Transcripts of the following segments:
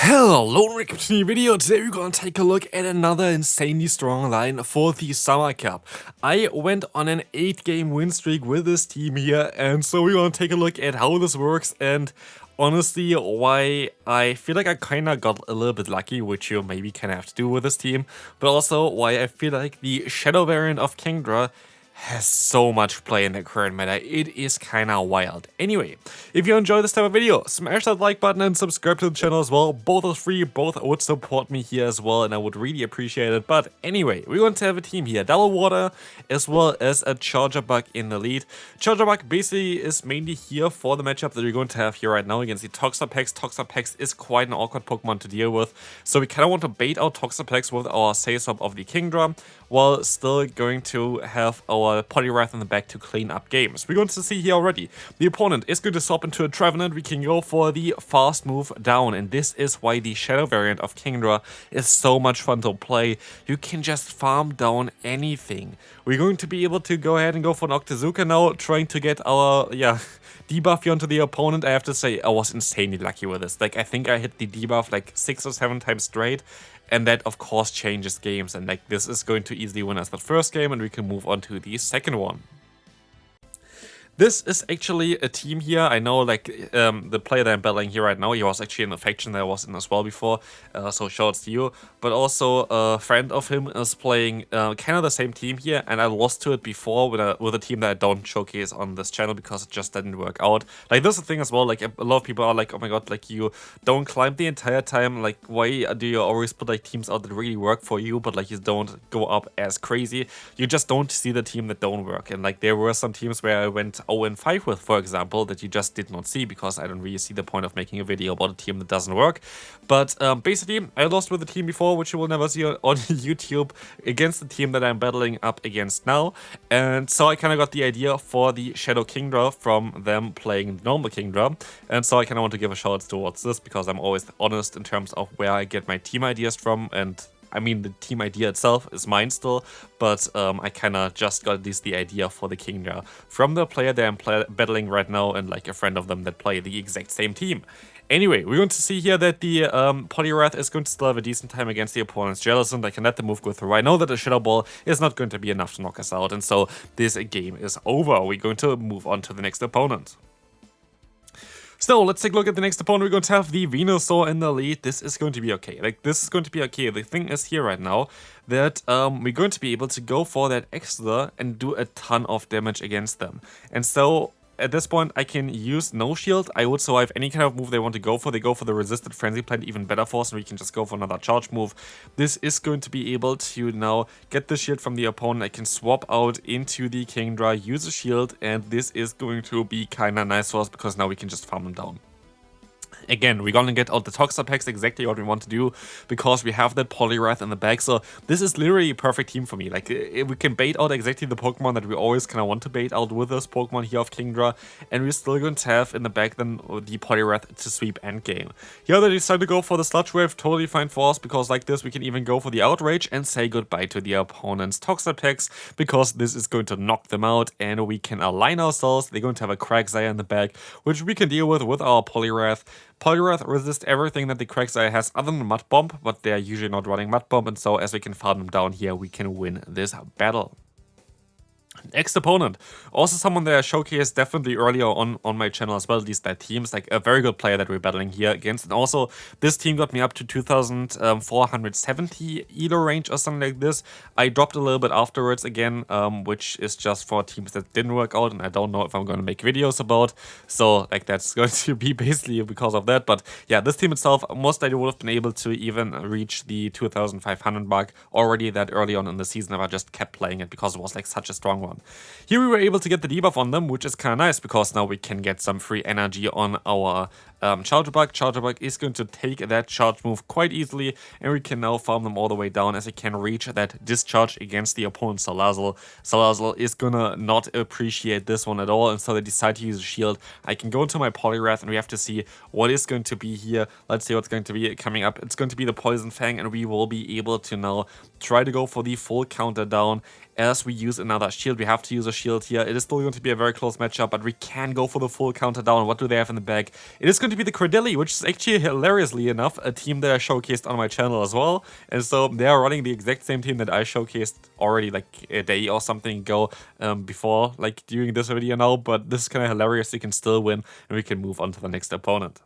Hello, welcome to a new video. Today we're gonna take a look at another insanely strong line for the Summer Cup. I went on an 8-game win streak with this team here, and so we're gonna take a look at how this works and honestly why I feel like I kinda got a little bit lucky, which you maybe kinda have to do with this team, but also why I feel like the Shadow variant of Kingdra has so much play in the current meta. It is kinda wild. Anyway, if you enjoy this type of video, smash that like button and subscribe to the channel as well. Both are free, both would support me here as well, and I would really appreciate it. But anyway, we're going to have a team here. Double Water, as well as a Charger Bug in the lead. Charger Bug basically is mainly here for the matchup that we're going to have here right now against the Toxapex. Toxapex is quite an awkward Pokemon to deal with, so we kinda want to bait out Toxapex with our Say Swap of the Kingdra, while still going to have our Poliwrath in the back to clean up games. We're going to see here already. The opponent is going to swap into a Trevenant. We can go for the fast move down, and this is why the Shadow variant of Kingdra is so much fun to play. You can just farm down anything. We're going to be able to go ahead and go for an Octazooka now, trying to get our, debuff here onto the opponent. I have to say, I was insanely lucky with this. Like, I think I hit the debuff like 6 or 7 times straight. And that, of course, changes games. And like, this is going to easily win us the first game, and we can move on to the second one. This is actually a team here. I know, like, the player that I'm battling here right now, he was actually in a faction that I was in as well before, so shoutouts to you. But also, a friend of him is playing kind of the same team here, and I lost to it before with a team that I don't showcase on this channel because it just didn't work out. Like, this is the thing as well, like, a lot of people are like, oh my god, like, you don't climb the entire time, like, why do you always put, like, teams out that really work for you, but, like, you don't go up as crazy? You just don't see the team that don't work, and, like, there were some teams where I went 0-5 with, for example, that you just did not see because I don't really see the point of making a video about a team that doesn't work. But basically, I lost with a team before, which you will never see on YouTube, against the team that I'm battling up against now. And so I kind of got the idea for the Shadow Kingdra from them playing normal Kingdra. And so I kind of want to give a shout out towards this because I'm always honest in terms of where I get my team ideas from. And I mean, the team idea itself is mine still, but I kind of just got at least the idea for the Kingdra from the player that I'm battling right now and like a friend of them that play the exact same team. Anyway, we're going to see here that the Poliwrath is going to still have a decent time against the opponent's Jellicent. I can let the move go through. I know that the Shadow Ball is not going to be enough to knock us out, and so this game is over. We're going to move on to the next opponent. So, let's take a look at the next opponent. We're going to have the Venusaur in the lead. This is going to be okay. Like, this is going to be okay. The thing is here right now that we're going to be able to go for that Exeter and do a ton of damage against them. And so, at this point, I can use no shield. I would survive any kind of move they want to go for. They go for the resisted frenzy plant even better for us, and we can just go for another charge move. This is going to be able to now get the shield from the opponent. I can swap out into the Kingdra, use a shield, and this is going to be kind of nice for us because now we can just farm them down. Again, we're gonna get out the Toxapex, exactly what we want to do, because we have that Poliwrath in the back, so this is literally a perfect team for me. Like, we can bait out exactly the Pokemon that we always kind of want to bait out with this Pokemon here of Kingdra, and we're still going to have in the back then the Poliwrath to sweep endgame. Here they decide to go for the Sludge Wave, totally fine for us, because like this we can even go for the Outrage and say goodbye to the opponent's Toxapex, because this is going to knock them out, and we can align ourselves. They're going to have a Quagsire in the back, which we can deal with our Poliwrath. Poliwrath resists everything that the Quagsire has other than Mud Bomb, but they're usually not running Mud Bomb, and so as we can farm them down here, we can win this battle. Next opponent, also someone that I showcased definitely earlier on my channel as well, these teams, like a very good player that we're battling here against, and also this team got me up to 2470 elo range or something like this. I dropped a little bit afterwards again, which is just for teams that didn't work out, and I don't know if I'm going to make videos about, so like that's going to be basically because of that. But yeah, this team itself most likely would have been able to even reach the 2500 mark already that early on in the season if I just kept playing it because it was like such a strong one. Here we were able to get the debuff on them, which is kind of nice because now we can get some free energy on our Charger Bug. Charger Bug is going to take that charge move quite easily, and we can now farm them all the way down as it can reach that discharge against the opponent Salazzle. Salazzle is gonna not appreciate this one at all, and so they decide to use a shield. I can go into my Poliwrath, and we have to see what is going to be here. Let's see what's going to be coming up. It's going to be the Poison Fang, and we will be able to now try to go for the full counter down as we use another shield. We have to use a shield here. It is still going to be a very close matchup, but we can go for the full counter down. What do they have in the bag? It is going to be the Credilli, which is actually, hilariously enough, a team that I showcased on my channel as well. And so they are running the exact same team that I showcased already like a day or something ago before, like doing this video now. But this is kind of hilarious. You can still win, and we can move on to the next opponent.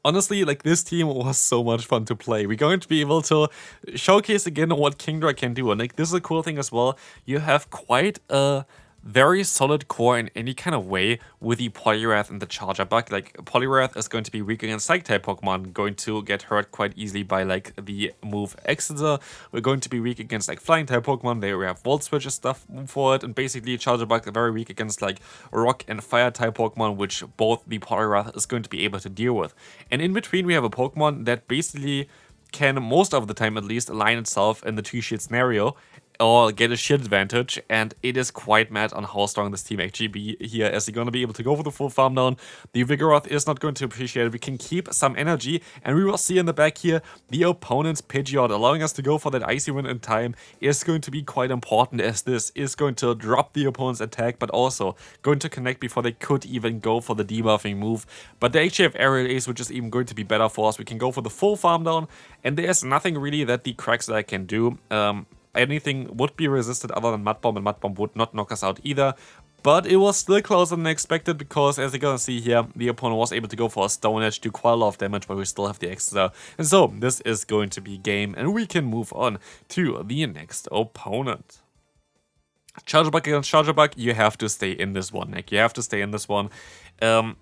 Honestly, like, this team was so much fun to play. We're going to be able to showcase again what Kingdra can do. And like, this is a cool thing as well. You have quite a very solid core in any kind of way with the Poliwrath and the Charger Bug. Like, Poliwrath is going to be weak against Psych-type Pokemon, going to get hurt quite easily by like the move Exeter. We're going to be weak against like Flying-type Pokemon. They have Volt Switch stuff for it, and basically Charger Bug very weak against like Rock and Fire-type Pokemon, which both the Poliwrath is going to be able to deal with. And in between, we have a Pokemon that basically can, most of the time at least, align itself in the two-shield scenario or get a shield advantage, and it is quite mad on how strong this team actually be here, as they're going to be able to go for the full farm down. The Vigoroth is not going to appreciate it. We can keep some energy, and we will see in the back here the opponent's Pidgeot. Allowing us to go for that Icy Wind in time is going to be quite important, as this is going to drop the opponent's attack, but also going to connect before they could even go for the debuffing move. But they actually have Aerial Ace, which is even going to be better for us. We can go for the full farm down, and there's nothing really that the Quagsire can do. Anything would be resisted other than Mud Bomb, and Mud Bomb would not knock us out either. But it was still closer than expected, because as you're gonna see here, the opponent was able to go for a Stone Edge, do quite a lot of damage, but we still have the Exeter. And so this is going to be game, and we can move on to the next opponent. Charger Bug against Charger Bug, you have to stay in this one, Nick. You have to stay in this one.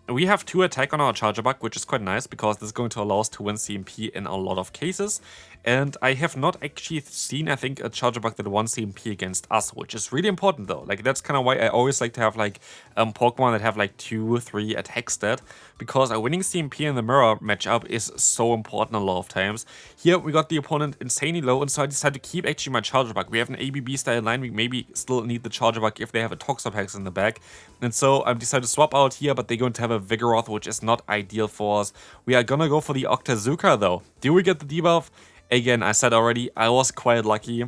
We have 2 attack on our Charger Bug, which is quite nice, because this is going to allow us to win CMP in a lot of cases. And I have not actually seen, I think, a Charger Bug that won CMP against us, which is really important though. Like, that's kind of why I always like to have like Pokemon that have like 2-3 attack stat, because winning CMP in the mirror matchup is so important a lot of times. Here we got the opponent insanely low, and so I decided to keep actually my Charger Bug. We have an ABB style line, we maybe still need the Charger Bug if they have a Toxapex in the back. And so I decided to swap out here, but they're going to have a Vigoroth, which is not ideal for us. We are gonna go for the Octazooka though. Do we get the debuff? Again, I said already, I was quite lucky,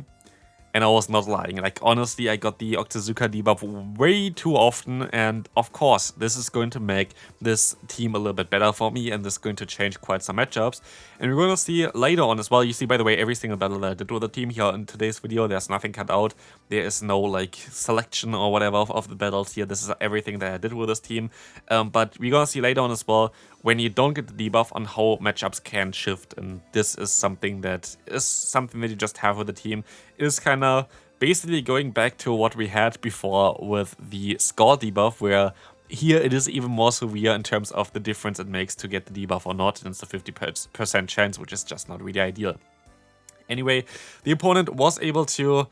and I was not lying. Like, honestly, I got the Octazooka debuff way too often, and of course, this is going to make this team a little bit better for me, and this is going to change quite some matchups. And we're going to see later on as well. You see, by the way, every single battle that I did with the team here in today's video, there's nothing cut out. There is no, like, selection or whatever of the battles here. This is everything that I did with this team. But we're going to see later on as well, when you don't get the debuff, on how matchups can shift. And this is something that you just have with the team. It is kind of basically going back to what we had before with the score debuff, where here it is even more severe in terms of the difference it makes to get the debuff or not, and it's a 50% chance, which is just not really ideal. Anyway, the opponent was able to,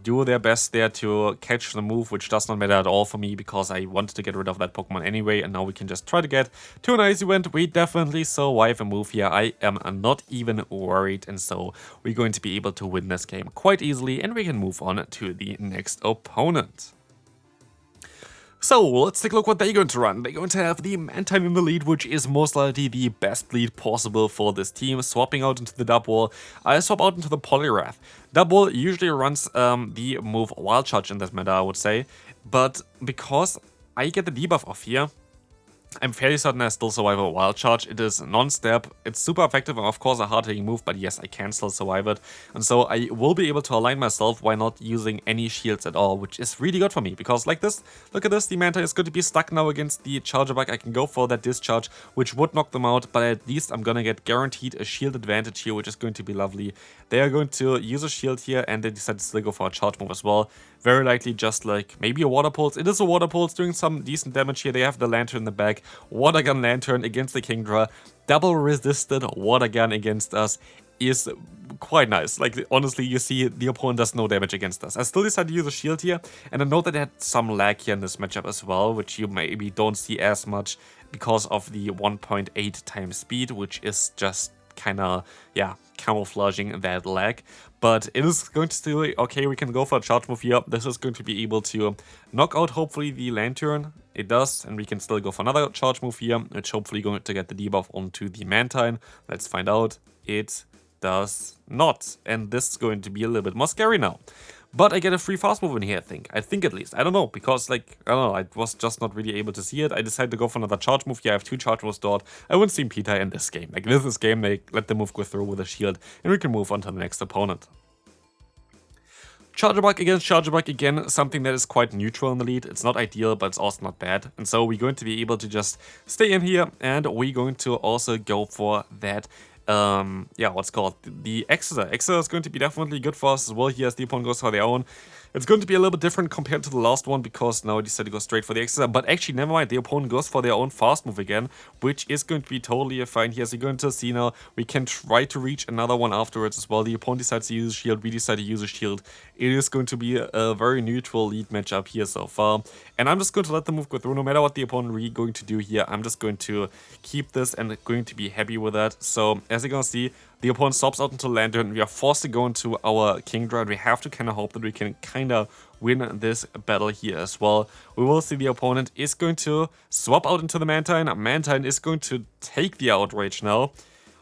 do their best there to catch the move, which does not matter at all for me, because I wanted to get rid of that Pokemon anyway, and now we can just try to get to an Icy Wind. We definitely survive a move here. I am not even worried, and so we're going to be able to win this game quite easily, and we can move on to the next opponent. So, let's take a look what they're going to run. They're going to have the Mantine in the lead, which is most likely the best lead possible for this team. Swapping out into the Dubwool, I swap out into the Poliwrath. Dubwool usually runs the move Wild Charge in this meta, I would say. But because I get the debuff off here, I'm fairly certain I still survive a Wild Charge. It is non-step, it's super effective, and of course a hard-hitting move, but yes, I can still survive it. And so I will be able to align myself while not using any shields at all, which is really good for me, because like this, look at this, the Mantine is going to be stuck now against the Charger Bug. I can go for that Discharge, which would knock them out, but at least I'm gonna get guaranteed a shield advantage here, which is going to be lovely. They are going to use a shield here, and they decided to still go for a charge move as well. Very likely just like maybe a Water Pulse. It is a Water Pulse, doing some decent damage here. They have the Lantern in the back. Water Gun Lantern against the Kingdra. Double resisted Water Gun against us is quite nice. Like, honestly, you see the opponent does no damage against us. I still decided to use a shield here, and I know that I had some lag here in this matchup as well, which you maybe don't see as much because of the 1.8 times speed, which is just kind of, camouflaging that lag. But it is going to still, okay, we can go for a charge move here. This is going to be able to knock out, hopefully, the Lantern. It does, and we can still go for another charge move here, which hopefully going to get the debuff onto the Mantine. Let's find out. It does not, and this is going to be a little bit more scary now. But I get a free fast move in here, I think at least. I don't know, because like, I don't know, I was just not really able to see it. I decided to go for another charge move here. I have 2 charge moves stored. I wouldn't see Peter in this game. Like, this game, they let the move go through with a shield, and we can move on to the next opponent. Charger Bug against Charger Bug again, something that is quite neutral in the lead. It's not ideal, but it's also not bad. And so we're going to be able to just stay in here, and we're going to also go for that, yeah, what's called the Exeter. Exeter is going to be definitely good for us as well here as the opponent goes for their own. It's going to be a little bit different compared to the last one because now I decided to go straight for the Exeter. But actually, never mind, the opponent goes for their own fast move again, which is going to be totally fine here. So you're going to see now, we can try to reach another one afterwards as well. The opponent decides to use a shield, we decide to use a shield. It is going to be a very neutral lead matchup here so far. And I'm just going to let the move go through no matter what the opponent really going to do here. I'm just going to keep this and going to be happy with that. So as you're going to see, the opponent stops out into Lantern. We are forced to go into our Kingdra, and we have to kind of hope that we can kind of win this battle here as well. We will see the opponent is going to swap out into the Mantine. Mantine is going to take the Outrage now.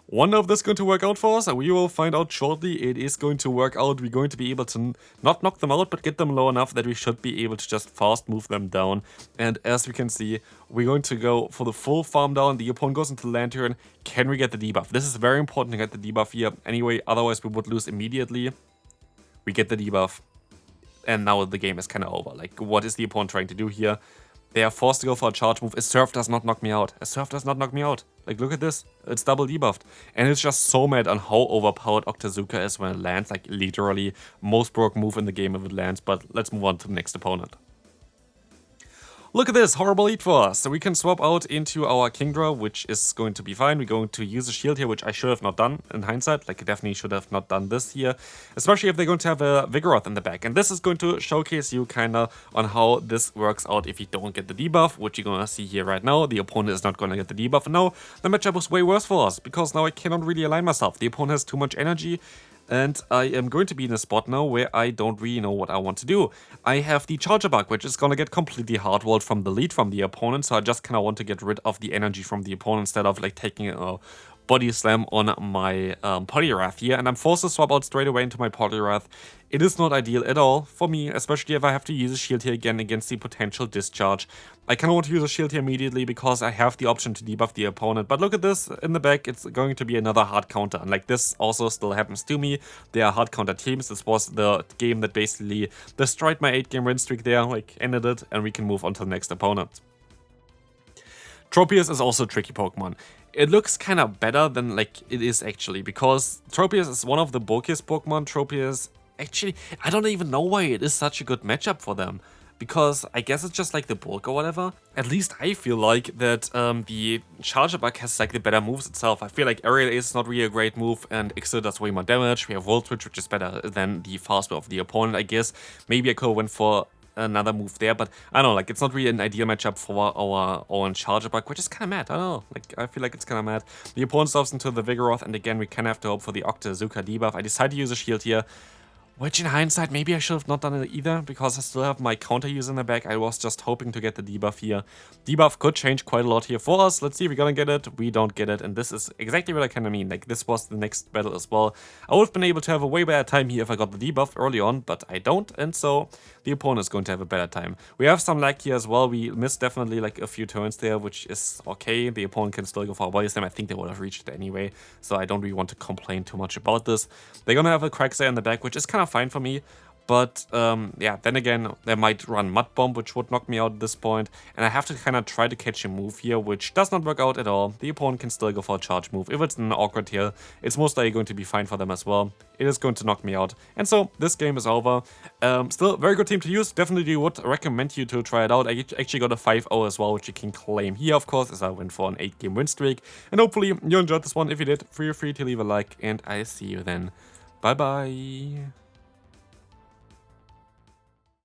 Wonder if this is going to work out for us. We will find out shortly. It is going to work out. We're going to be able to not knock them out, but get them low enough that we should be able to just fast move them down. And as we can see, we're going to go for the full farm down. The opponent goes into the Lantern. Can we get the debuff? This is very important to get the debuff here. Anyway, otherwise we would lose immediately. We get the debuff. And now the game is kind of over. Like, what is the opponent trying to do here? They are forced to go for a charge move. A Surf does not knock me out. A Surf does not knock me out. Like, look at this. It's double debuffed. And it's just so mad on how overpowered Octazooka is when it lands. Like, literally, most broken move in the game if it lands. But let's move on to the next opponent. Look at this, horrible lead for us. So we can swap out into our Kingdra, which is going to be fine. We're going to use a shield here, which I should have not done in hindsight. Like, I definitely should have not done this here. Especially if they're going to have a Vigoroth in the back. And this is going to showcase you kind of on how this works out if you don't get the debuff, which you're going to see here right now. The opponent is not going to get the debuff. And now the matchup was way worse for us, because now I cannot really align myself. The opponent has too much energy. And I am going to be in a spot now where I don't really know what I want to do. I have the Charger Bug, which is going to get completely hardwalled from the lead from the opponent. So I just kind of want to get rid of the energy from the opponent instead of like taking a body slam on my Poliwrath here. And I'm forced to swap out straight away into my Poliwrath. It is not ideal at all for me, especially if I have to use a shield here again against the potential discharge. I kind of want to use a shield here immediately because I have the option to debuff the opponent. But look at this, in the back, it's going to be another hard counter. And like this also still happens to me. There are hard counter teams. This was the game that basically destroyed my 8-game win streak there, like ended it, and we can move on to the next opponent. Tropius is also a tricky Pokemon. It looks kind of better than like it is actually, because Tropius is one of the bulkiest Pokemon. Tropius, actually, I don't even know why it is such a good matchup for them. Because I guess it's just like the bulk or whatever. At least I feel like that the Charger Bug has like the better moves itself. I feel like Aerial Ace is not really a great move, and Ixo does way more damage. We have Volt Switch, which is better than the fast move of the opponent, I guess. Maybe I could have went for another move there, but I don't know, like it's not really an ideal matchup for our own Charger Bug, which is kind of mad. I don't know, like I feel like it's kind of mad. The opponent stops into the Vigoroth, and again we kind of have to hope for the Octazooka debuff. I decided to use a shield here, which in hindsight, maybe I should have not done it either, because I still have my counter use in the back. I was just hoping to get the debuff here. Debuff could change quite a lot here for us. Let's see if we're gonna get it. We don't get it, and this is exactly what I kind of mean. Like, this was the next battle as well. I would have been able to have a way better time here if I got the debuff early on, but I don't, and so the opponent is going to have a better time. We have some lag here as well. We missed definitely like a few turns there, which is okay. The opponent can still go for a body slam. I think they would have reached it anyway, so I don't really want to complain too much about this. They're gonna have a Quagsire in the back, which is kind of fine for me. But yeah, then again, they might run Mud Bomb, which would knock me out at this point. And I have to kind of try to catch a move here, which does not work out at all. The opponent can still go for a charge move. If it's an awkward here, it's most likely going to be fine for them as well. It is going to knock me out. And so, this game is over. Still, very good team to use. Definitely would recommend you to try it out. I actually got a 5-0 as well, which you can claim here, of course, as I went for an 8-game win streak. And hopefully, you enjoyed this one. If you did, feel free to leave a like, and I see you then. Bye-bye.